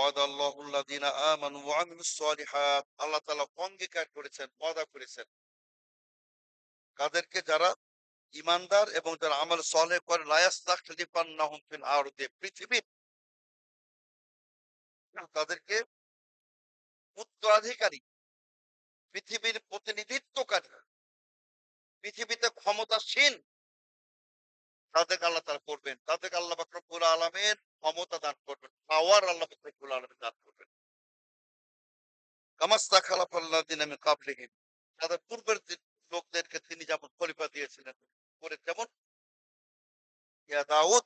ওয়াদাল্লাহুল্লাযীনা আমানু ওয়া আমিলুস সলিহাত, আল্লাহ তাআলা অঙ্গীকার করেছেন, ওয়াদা করেছেন কাদেরকে? যারা ঈমানদার এবং যারা আমল সালেহ করে, লা ইয়াস্তাখলিফান্নাহুম ফিল আরদি, পৃথিবীর তাদেরকে উত্তরাধিকারী, পৃথিবীর প্রতিনিধিত্বকারী, পৃথিবীতে ক্ষমতাসীন তাদেরকে আল্লাহ তাআলা করবেন। তাদেরকে আল্লাহ পাক রব্বুল আলামিন ক্ষমতা দান করবেন, পাওয়ার আল্লাহ পাক রব্বুল আলামিন দান করবেন। কামাস্তাখলাফাল্লাযীনা মিন ক্বাবলিহিম, তাদের পূর্বের যে লোকদেরকে তিনি যেমন খলিফা দিয়েছিলেন, করে যেমন, ইয়া দাউদ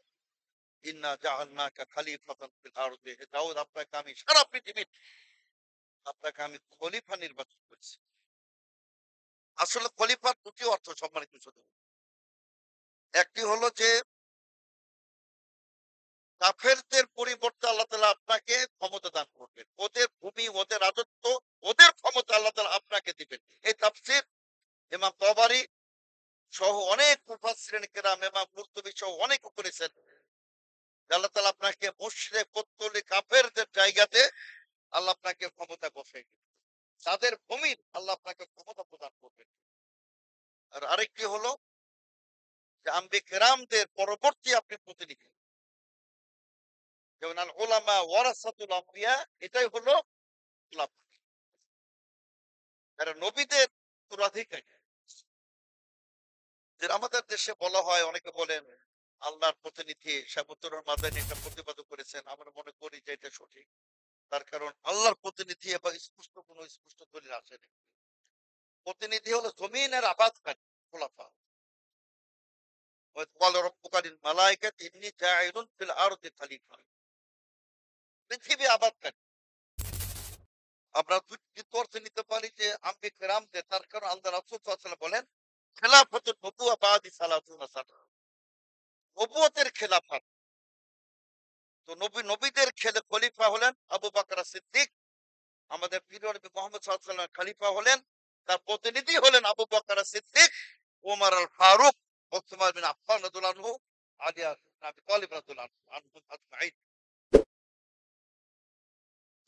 ইন্না জাআলনাকা খলিফাতান ফিল আরদি, হে দাউদ আপনাকে আমি সারা পৃথিবীর, আপনাকে আমি খলিফা নির্বাচন করেছি। আসলে খলিফার দুটি অর্থ সম্মানিত শ্রোতা। একটি হলো যে কাফেরদের পরিবর্তে আল্লাহ তাআলা আপনাকে ক্ষমতা দান করবেন। ওদের ভূমি, ওদের রাজত্ব, ওদের ক্ষমতা আল্লাহ তাআলা আপনাকে দিবেন। এই তাফসীর ইমাম তাবারী সহ অনেক মুফাসসিরিন কেরাম, ইমাম কুরতুবী সহ অনেকে করেছেন। আল্লাহ তাআলা আপনাকে মুশরিক, পত্তলি, কাফেরদের জায়গাতে আল্লাহ আপনাকে ক্ষমতা বসায় দিবেন। তাদের ভূমির আল্লাহ আপনাকে ক্ষমতা প্রদান করবেন। আর আরেকটি হলো যে আম্বিয়া কেরামদের পরবর্তী আপনি প্রতিনিধি। যেমন আল উলামা ওয়ারাসাতুল আম্বিয়া, এটাই হলো খোলাফা। যারা নবীদের উত্তরাধিকারী। যে আমাদের দেশে বলা হয়, অনেকে বলেন আল্লাহর প্রতিনিধি শাবুতুর মাদানী এটা প্রতিপাদন করেছেন। আমরা মনে করি যে এটা সঠিক। তার কারণ আল্লাহর প্রতিনিধি এবং স্পষ্ট কোনো স্পষ্ট দলিল আসেনি। প্রতিনিধি হলো জমিনের আবাদকারী খোলাফা। ওয়াইদ ক্বালা রাব্বুকা লিল মালায়েকাতি ইন্নী জাইলুন ফিল আরদি খলিফা, পৃথিবী আবাদকারী। আমরা দ্বিতীয় অর্থে নিতে পারি যে আম্বিয়া কেরামদের, তার কারণ আল্লাহ রাসূল সাল্লাল্লাহু আলাইহি ওয়াসাল্লাম বলেন খেলাফতুন নবুওয়া বাদি সালাতুনা সানা, নবুয়তের খেলাফত। তো নবীদের খলিফা হলেন আবু বকর সিদ্দিক, আমাদের প্রিয় নবী মুহাম্মদ সাল্লাল্লাহু আলাইহি ওয়াসাল্লাম খলিফা হলেন, তার প্রতিনিধি হলেন আবু বকর সিদ্দিক, ওমর আল ফারুক, ওসমান বিন আফফান রাদিয়াল্লাহু আনহু, আলী ইবনে আবি তালিব রাদিয়াল্লাহু আনহু আজমাইন।